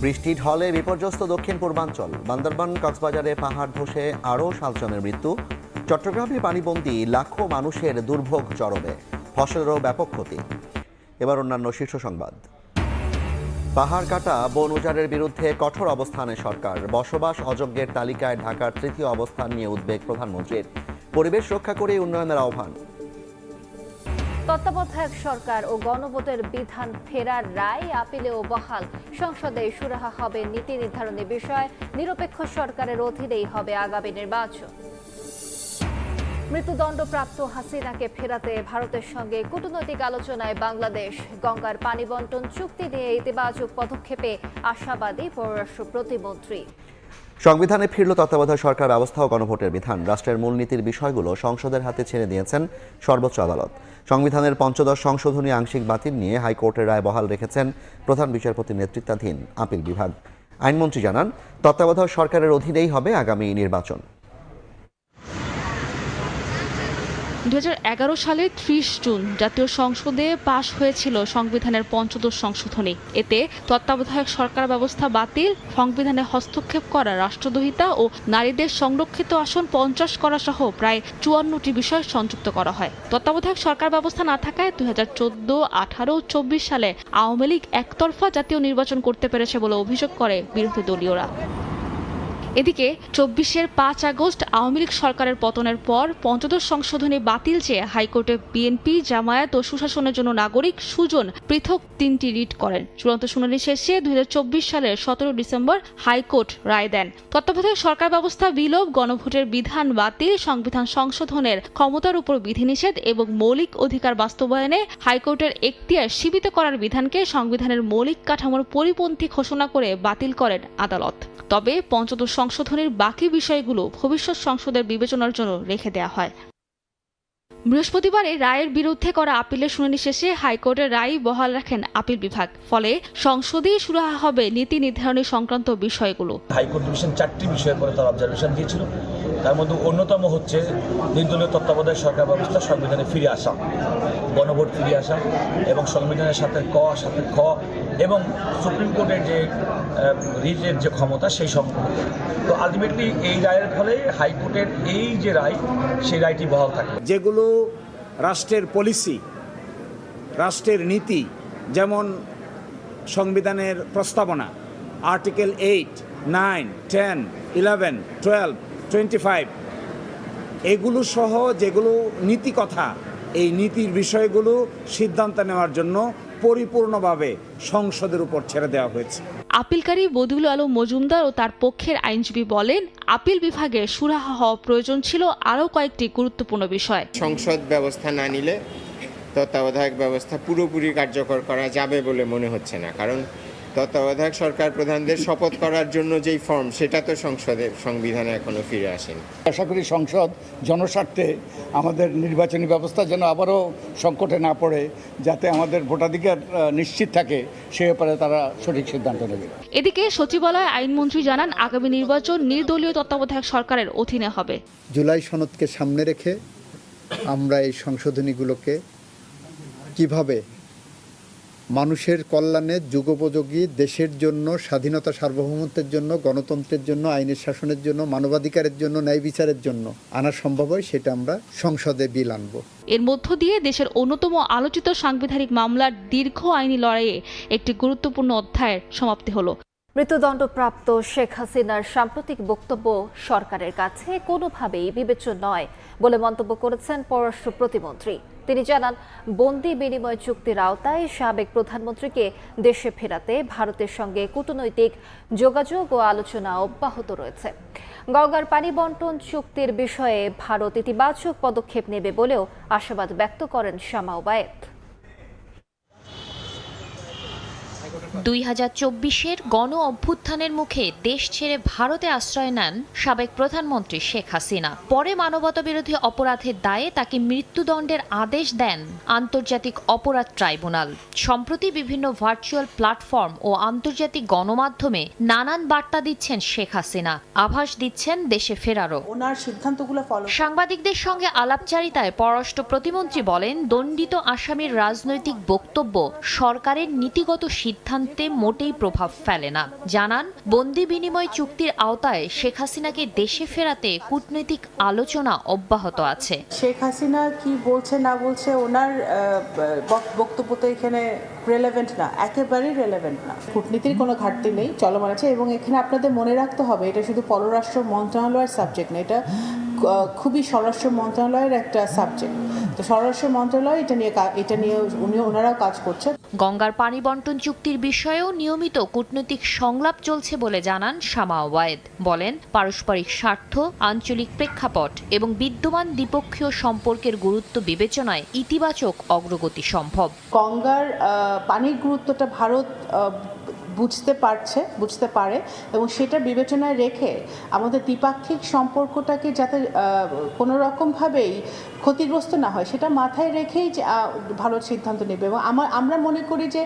বৃষ্টি ঢলে বিপর্যস্ত দক্ষিণ পূর্বাঞ্চল। বান্দরবান কক্সবাজারে পাহাড় ধসে আরও 7 জনের মৃত্যু। চট্টগ্রামে পানিবন্দী লাখো মানুষের দুর্ভোগ চরমে, ফসলেরও ব্যাপক ক্ষতি। এবার অন্যান্য শীর্ষ সংবাদ। পাহাড় কাটা বন উজাড়ের বিরুদ্ধে কঠোর অবস্থানে সরকার। বসবাস অযোগ্যের তালিকায় ঢাকার 3য় অবস্থান নিয়ে উদ্বেগ প্রধানমন্ত্রীর। পরিবেশ রক্ষা করে উন্নয়নের আহ্বান। তত্ত্বাবধায়ক সরকার ও গণভোটের বিধান ফেরার রায় আপিলেও বহাল। সংসদে সুরাহা হবে নীতি নির্ধারণী বিষয়। নিরপেক্ষ সরকারের অধীনেই হবে আগামী নির্বাচন। মৃত্যুদণ্ডপ্রাপ্ত হাসিনাকে ফেরাতে ভারতের সঙ্গে কূটনৈতিক আলোচনায় বাংলাদেশ। গঙ্গার পানি বন্টন চুক্তি নিয়ে ইতিবাচক পদক্ষেপে আশাবাদী পররাষ্ট্র প্রতিমন্ত্রী। সংবিধানে ফিরল তত্ত্বাবধায়ক সরকার ব্যবস্থা ও গণভোটের বিধান। রাষ্ট্রের মূলনীতির বিষয়গুলো সংসদের হাতে ছেড়ে দিয়েছেন সর্বোচ্চ আদালত। সংবিধানের ৫ম সংশোধনী আংশিক বাতিল নিয়ে হাইকোর্টের রায় বহাল রেখেছেন প্রধান বিচারপতির নেতৃত্বাধীন আপিল বিভাগ। আইনমন্ত্রী জানান, তত্ত্বাবধায়ক সরকারের অধীনেই হবে আগামী নির্বাচন। 2011 সালের 30 জুন জাতীয় সংসদে পাশ হয়েছিল সংবিধানের ৫ম সংশোধনী। এতে তত্ত্বাবধায়ক সরকার ব্যবস্থা বাতিল, সংবিধানে হস্তক্ষেপ করা, রাষ্ট্রদ্রোহিতা ও নারীদের সংরক্ষিত আসন 50 করা সহ প্রায় 54টি বিষয় সংযুক্ত করা হয়। তত্ত্বাবধায়ক সরকার ব্যবস্থা না থাকায় 2014, 18 ও 24 সালে আওয়ামী লীগ একতরফা জাতীয় নির্বাচন করতে পেরেছে বলে অভিযোগ করে বিরোধী দলীয়রা। এদিকে 24-এর 5 আগস্ট আওয়ামী লীগ সরকারের পতনের পর ৫ম সংশোধনী বাতিল চেয়ে হাইকোর্টে বিএনপি, জামায়াত ও সুশাসনের জন্য নাগরিক সুজন পৃথক 3টি রিট করেন। চূড়ান্ত শুনানি শেষে 2024 সালের 17 ডিসেম্বর হাইকোর্ট রায় দেন। তত্ত্বাবধায়ক সরকার ব্যবস্থা বিলোপ, গণভোটের বিধান বাতিল, সংবিধান সংশোধনের ক্ষমতার উপর বিধিনিষেধ এবং মৌলিক অধিকার বাস্তবায়নে হাইকোর্টের এখতিয়ার সীমিত করার বিধানকে সংবিধানের মৌলিক কাঠামোর পরিপন্থী ঘোষণা করে বাতিল করেন আদালত। তবে ৫ম সংশোধনীর বাকি বিষয়গুলো ভবিষ্যৎ সংসদের বিবেচনার জন্য রেখে দেওয়া হয়। বৃহস্পতিবার এই রায়ের বিরুদ্ধে করা আপিলের শুনানি শেষে হাইকোর্টের রায় বহাল রাখেন আপিল বিভাগ। ফলে সংসদেই সুরাহা হবে নীতি নির্ধারণী সংক্রান্ত বিষয়গুলো। হাইকোর্ট ডিভিশন 4টি বিষয়ের পরে তার অবজারভেশন দিয়েছিল। তার মধ্যে অন্যতম হচ্ছে নির্দলীয় তত্ত্বাবধায়ক সরকার ব্যবস্থা সংবিধানে ফিরে আসা, গণভোট ফিরে আসা এবং সংবিধানের সাথে সাথে খ এবং সুপ্রিম কোর্টের যে রিটের যে ক্ষমতা সেই সম্পর্কে। তো আলটিমেটলি এই রায়ের ফলে হাইকোর্টের এই যে রায়, সেই রায়টি বহাল থাকবে। যেগুলো রাষ্ট্রের পলিসি, রাষ্ট্রের নীতি, যেমন সংবিধানের প্রস্তাবনা, আর্টিকেল 8, 9, 10, 11, 12, 25, এগুলো সহ যেগুলো নীতি কথা, এই নীতির বিষয়গুলো সিদ্ধান্ত নেওয়ার জন্য পরিপূর্ণভাবে সংসদের উপর ছেড়ে দেওয়া হয়েছে। আপিলকারী বদিউল আলম মজুমদার ও তার পক্ষের আইনজীবী বলেন, আপিল বিভাগে সুরাহা হওয়া প্রয়োজন ছিল আরও কয়েকটি গুরুত্বপূর্ণ বিষয়। সংসদ ব্যবস্থা না নিলে তত্ত্বাবধায়ক ব্যবস্থা পুরোপুরি কার্যকর করা যাবে বলে মনে হচ্ছে না, কারণ তত্ত্বাবধায়ক সরকার প্রধানদের শপথ করার জন্য যেই ফর্ম, সেটা তো সংসদের সংবিধানে এখনো ফিরে আসেনি। আশা করি সংসদ জনস্বার্থে আমাদের নির্বাচনী ব্যবস্থা যেন আবারও সংকটে না পড়ে, যাতে আমাদের ভোটাধিকার নিশ্চিত থাকে, সে ব্যাপারে তারা সঠিক সিদ্ধান্ত নেবে। এদিকে সচিবালয় আইনমন্ত্রী জানান, আগামী নির্বাচন নির্দলীয় তত্ত্বাবধায়ক সরকারের অধীনে হবে। জুলাই সনদকে সামনে রেখে আমরা এই সংশোধনীগুলোকে কিভাবে মানুষের কল্যাণে, যুগোপযোগী, দেশের জন্য, স্বাধীনতা সার্বভৌমত্বের জন্য, গণতন্ত্রের জন্য, আইনের শাসনের জন্য, মানবাধিকারের জন্য, ন্যায় বিচারের জন্য আনা সম্ভব হয়, সেটা আমরা সংসদে বিল আনব। এর মধ্য দিয়ে দেশের অন্যতম আলোচিত সাংবিধানিক মামলার দীর্ঘ আইনি লড়াইয়ে একটি গুরুত্বপূর্ণ অধ্যায়ের সমাপ্তি হলো। মৃত্যুদণ্ডপ্রাপ্ত শেখ হাসিনার সাম্প্রতিক বক্তব্য সরকারের কাছে কোনোভাবেই বিবেচ্য নয় বলে মন্তব্য করেছেন পররাষ্ট্র প্রতিমন্ত্রী। তিনি জানান, বন্দি বিনিময় চুক্তির আওতায় সাবেক প্রধানমন্ত্রীকে দেশে ফেরাতে ভারতের সঙ্গে কূটনৈতিক যোগাযোগ ও আলোচনা অব্যাহত রয়েছে। গঙ্গার পানি বন্টন চুক্তির বিষয়ে ভারত ইতিবাচক পদক্ষেপ নেবে বলেও আশাবাদ ব্যক্ত করেন শামা ওবায়েদ। 2024-এর গণ অভ্যুত্থানের মুখে দেশ ছেড়ে ভারতে আশ্রয় নেন সাবেক প্রধানমন্ত্রী শেখ হাসিনা। পরে মানবতাবিরোধী অপরাধের দায়ে তাকে মৃত্যুদণ্ডের আদেশ দেন আন্তর্জাতিক অপরাধ ট্রাইব্যুনাল। সম্প্রতি বিভিন্ন ভার্চুয়াল প্ল্যাটফর্ম ও আন্তর্জাতিক গণমাধ্যমে নানান বার্তা দিচ্ছেন শেখ হাসিনা, আভাস দিচ্ছেন দেশে ফেরারও। সাংবাদিকদের সঙ্গে আলাপচারিতায় পররাষ্ট্র প্রতিমন্ত্রী বলেন, দণ্ডিত আসামির রাজনৈতিক বক্তব্য সরকারের নীতিগত সিদ্ধান্ত সিদ্ধান্তে মোটেই প্রভাব ফেলে না। জানান, বন্দি বিনিময় চুক্তির আওতায় শেখ হাসিনাকে দেশে ফেরাতে কূটনৈতিক আলোচনা অব্যাহত আছে। শেখ হাসিনা কি বলছে না বলছে, ওনার বক্তব্য তো এখানে রেলেভেন্ট না, একেবারেই রেলেভেন্ট না। কূটনীতির কোনো ঘাটতি নেই, চলমান আছে। এবং এখানে আপনাদের মনে রাখতে হবে, এটা শুধু পররাষ্ট্র মন্ত্রণালয়ের সাবজেক্ট না, এটা খুবই স্বরাষ্ট্র মন্ত্রণালয়ের একটা সাবজেক্ট। তো স্বরাষ্ট্র মন্ত্রণালয় এটা নিয়ে ওনারাও কাজ করছে। গঙ্গার পানি বন্টন চুক্তির বিষয়েও নিয়মিত কূটনৈতিক সংলাপ চলছে বলে জানান শামা ওয়ায়েদ। বলেন, পারস্পরিক স্বার্থ, আঞ্চলিক প্রেক্ষাপট এবং বিদ্যমান দ্বিপক্ষীয় সম্পর্কের গুরুত্ব বিবেচনায় ইতিবাচক অগ্রগতি সম্ভব। গঙ্গার পানির গুরুত্বটা ভারত বুঝতে পারে এবং সেটা বিবেচনায় রেখে আমাদের দ্বিপাক্ষিক সম্পর্কটাকে যাতে কোনো রকমভাবেই ক্ষতিগ্রস্ত না হয় সেটা মাথায় রেখেই ভারত সিদ্ধান্ত নেবে। এবং আমরা মনে করি যে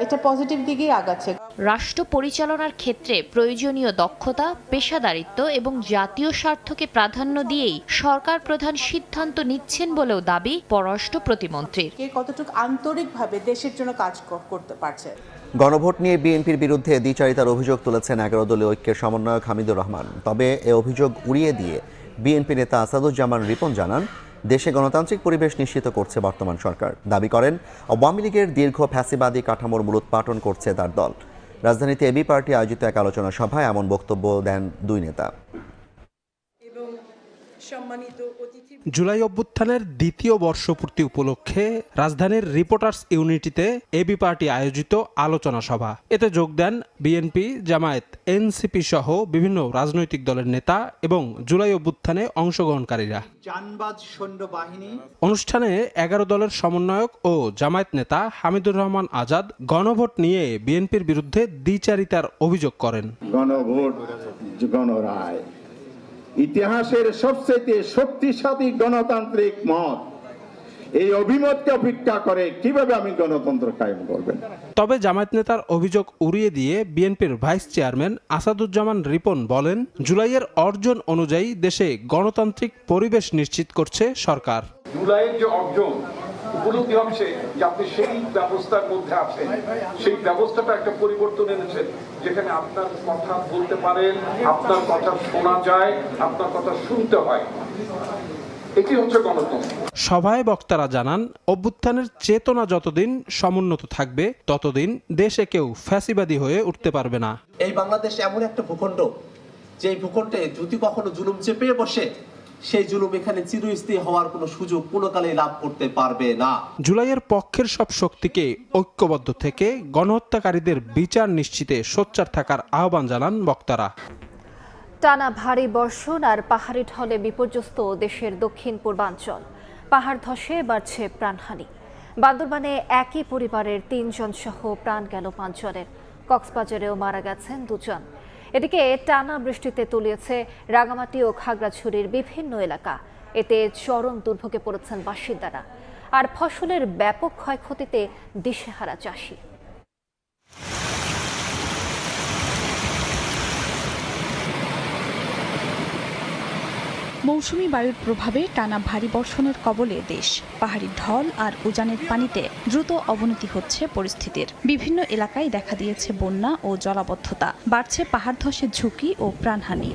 এটা পজিটিভ দিকেই আগাচ্ছে। রাষ্ট্র পরিচালনার ক্ষেত্রে প্রয়োজনীয় দক্ষতা, পেশাদারিত্ব এবং জাতীয় স্বার্থকে প্রাধান্য দিয়েই সরকার প্রধান সিদ্ধান্ত নিচ্ছেন বলেও দাবি পররাষ্ট্র প্রতিমন্ত্রীর। কে কতটুকু আন্তরিকভাবে দেশের জন্য কাজ করতে পারছে। গণভোট নিয়ে বিএনপির বিরুদ্ধে দ্বিচারিতার অভিযোগ তুলেছেন 11 দলীয় ঐক্যের সমন্বয়ক হামিদুর রহমান। তবে এ অভিযোগ উড়িয়ে দিয়ে বিএনপি নেতা আসাদুজ্জামান রিপন জানান, দেশে গণতান্ত্রিক পরিবেশ নিশ্চিত করছে বর্তমান সরকার। দাবি করেন, আওয়ামী লীগের দীর্ঘ ফ্যাসিবাদী কাঠামোর মূলোৎপাটন করছে তার দল। রাজধানীতে এবি পার্টি আয়োজিত এক আলোচনা সভায় এমন বক্তব্য দেন দুই নেতা। জুলাই অভ্যুত্থানের দ্বিতীয় বর্ষপূর্তি উপলক্ষে রাজধানীর রিপোর্টার্স ইউনিটিতে এবি পার্টি আয়োজিত আলোচনা সভা। এতে যোগ দেন বিএনপি, জামায়াত, এনসিপি সহ বিভিন্ন রাজনৈতিক দলের নেতা এবং জুলাই অভ্যুত্থানে অংশগ্রহণকারীরা। অনুষ্ঠানে 11 দলের সমন্বয়ক ও জামায়াত নেতা হামিদুর রহমান আজাদ গণভোট নিয়ে বিএনপির বিরুদ্ধে দ্বিচারিতার অভিযোগ করেন। গণভোট, গণরায়, ইতিহাসের সবচেয়ে শক্তিশালী গণতান্ত্রিক মত, এই অভিমতকে অপেক্ষা করে কিভাবে আমি গণতন্ত্র কায়েম করবেন। তবে জামায়াত নেতার অভিযোগ উড়িয়ে দিয়ে বিএনপির ভাইস চেয়ারম্যান আসাদুজ্জামান রিপন বলেন, জুলাইয়ের অর্জন অনুযায়ী দেশে গণতান্ত্রিক পরিবেশ নিশ্চিত করছে সরকার। জুলাইয়ের যে অর্জন উপলব্ধি হচ্ছে যে আপনি সেই ব্যবস্থার মধ্যে আছেন, সেই ব্যবস্থাটা একটা পরিবর্তন এনেছেন, যেখানে আপনার কথা বলতে পারেন, আপনার কথা শোনা যায়, আপনার কথা শুনতে হয়। এটি হচ্ছে গণতন্ত্র। সভায় বক্তারা জানান, অভ্যুত্থানের চেতনা যতদিন সমুন্নত থাকবে ততদিন দেশে কেউ ফ্যাসিবাদী হয়ে উঠতে পারবে না। এই বাংলাদেশ এমন একটা ভূখণ্ড, যে ভূখণ্ডে যদি কখনো জুলুম চেপে বসে, সেই জুলুম এখানে চিরস্থায়ী হওয়ার কোনো সুযোগ কোনোকালে লাভ করতে পারবে না। জুলাইয়ের পক্ষের সব শক্তিকে ঐক্যবদ্ধ থেকে গণহত্যাকারীদের বিচার নিশ্চিতে সোচ্চার থাকার আহ্বান জানান বক্তারা। টানা ভারী বর্ষণ আর পাহাড়ি ঢলে বিপর্যস্ত দেশের দক্ষিণ পূর্বাঞ্চল। পাহাড় ধসে বাড়ছে প্রাণহানি। বান্দরবানে একই পরিবারের 3 জন সহ প্রাণ গেল 5 জনের। কক্সবাজারেও মারা গেছেন 2 জন। এদিকে টানা বৃষ্টিতে তলিয়েছে রাঙামাটি ও খাগড়াছড়ির বিভিন্ন এলাকা। এতে চরম দুর্ভোগে পড়েছেন বাসিন্দারা। আর ফসলের ব্যাপক ক্ষয়ক্ষতিতে দিশেহারা চাষি। মৌসুমী বায়ুর প্রভাবে টানা ভারী বর্ষণের কবলে দেশ। পাহাড়ি ঢল আর উজানের পানিতে দ্রুত অবনতি হচ্ছে পরিস্থিতির। বিভিন্ন এলাকায় দেখা দিয়েছে বন্যা ও জলাবদ্ধতা। বাড়ছে পাহাড় ধসের ঝুঁকি ও প্রাণহানি।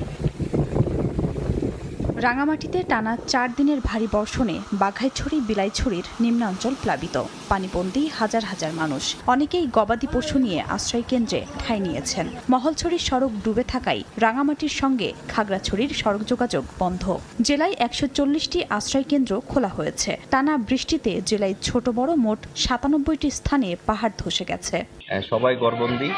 রাঙামাটিতে টানা 4 দিনের ভারী বর্ষণে বাঘাইছড়ি, বিলাইছড়ির নিম্নাঞ্চল প্লাবিত। পানিবন্দী হাজার হাজার মানুষ। অনেকেই গবাদি পশু নিয়ে আশ্রয় কেন্দ্রে ঠাঁই নিয়েছেন। মহলছড়ির সড়ক ডুবে থাকায় রাঙামাটির সঙ্গে খাগড়াছড়ির সড়ক যোগাযোগ বন্ধ। জেলায় 140টি আশ্রয় কেন্দ্র খোলা হয়েছে। টানা বৃষ্টিতে জেলায় ছোট বড় মোট 97টি স্থানে পাহাড় ধসে গেছে। সবাই ঘরবন্দি,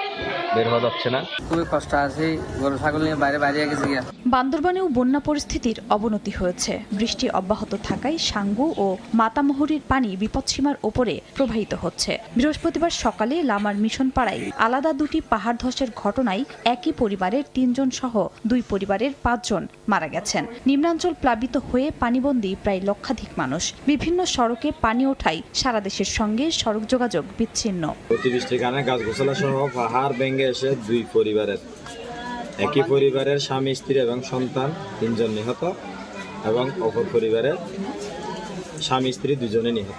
বের হওয়া যাচ্ছে না। খুবই কষ্ট আছে, গরু ছাগল নিয়ে বাইরে গেছে। বান্দরবানেও বন্যা পরিস্থিতির অবনতি হয়েছে। বৃষ্টি অব্যাহত থাকায় সাঙ্গু ও মাতামহুরির পানি বিপদসীমার ওপরে প্রবাহিত হচ্ছে। বৃহস্পতিবার সকালে লামার মিশন পাড়ায় আলাদা 2টি পাহাড় ধসের ঘটনায় একই পরিবারের 3 জন সহ 2 পরিবারের 5 জন মারা গেছেন। নিম্নাঞ্চল প্লাবিত হয়ে পানিবন্দী প্রায় লক্ষাধিক মানুষ। বিভিন্ন সড়কে পানি ওঠায় সারা দেশের সঙ্গে সড়ক যোগাযোগ বিচ্ছিন্ন। অতিবৃষ্টির কারণে গাছগোছালা সহ পাহাড় ভেঙে এসে 2 পরিবারের, একই পরিবারের স্বামী, স্ত্রী এবং সন্তান 3 জন নিহত এবং অপর পরিবারের স্বামী, স্ত্রী 2 জনে নিহত।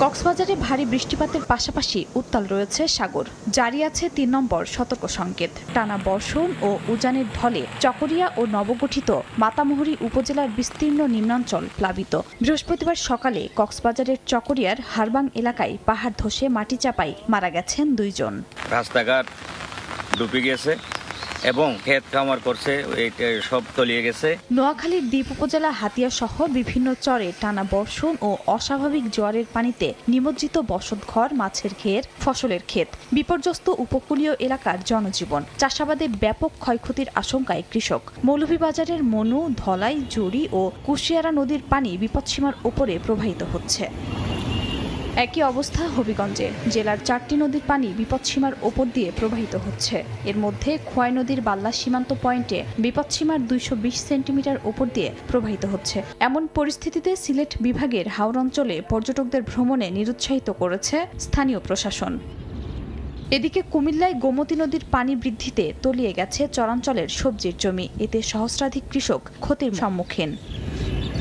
কক্সবাজারে ভারী বৃষ্টিপাতের পাশাপাশি উত্তাল রয়েছে সাগর। জারি আছে ৩ নম্বর সতর্ক সংকেত। টানা বর্ষণ ও উজানের ঢলে চকরিয়া ও নবগঠিত মাতামুহুরী উপজেলার বিস্তীর্ণ নিম্নাঞ্চল প্লাবিত। বৃহস্পতিবার সকালে কক্সবাজারের চকরিয়ার হারবাং এলাকায় পাহাড় ধসে মাটি চাপায় মারা গেছেন 2 জন। রাস্তাঘাট ডুবে গেছে এবং ক্ষেত খামার করছে, সব তলিয়ে গেছে। নোয়াখালীর দ্বীপ উপজেলা হাতিয়া সহ বিভিন্ন চরে টানা বর্ষণ ও অস্বাভাবিক জোয়ারের পানিতে নিমজ্জিত বসতঘর, মাছের ঘের, ফসলের ক্ষেত। বিপর্যস্ত উপকূলীয় এলাকার জনজীবন। চাষাবাদে ব্যাপক ক্ষয়ক্ষতির আশঙ্কায় কৃষক। মৌলভীবাজারের মনু, ধলাই, জুড়ি ও কুশিয়ারা নদীর পানি বিপদসীমার ওপরে প্রবাহিত হচ্ছে। একই অবস্থা হবিগঞ্জে। জেলার 4টি নদীর পানি বিপদসীমার ওপর দিয়ে প্রবাহিত হচ্ছে। এর মধ্যে খোয়াই নদীর বাল্লা সীমান্ত পয়েন্টে বিপদসীমার 220 সেন্টিমিটার ওপর দিয়ে প্রবাহিত হচ্ছে। এমন পরিস্থিতিতে সিলেট বিভাগের হাওর অঞ্চলে পর্যটকদের ভ্রমণে নিরুৎসাহিত করেছে স্থানীয় প্রশাসন। এদিকে কুমিল্লায় গোমতী নদীর পানি বৃদ্ধিতে তলিয়ে গেছে চরাঞ্চলের সবজির জমি। এতে সহস্রাধিক কৃষক ক্ষতির সম্মুখীন।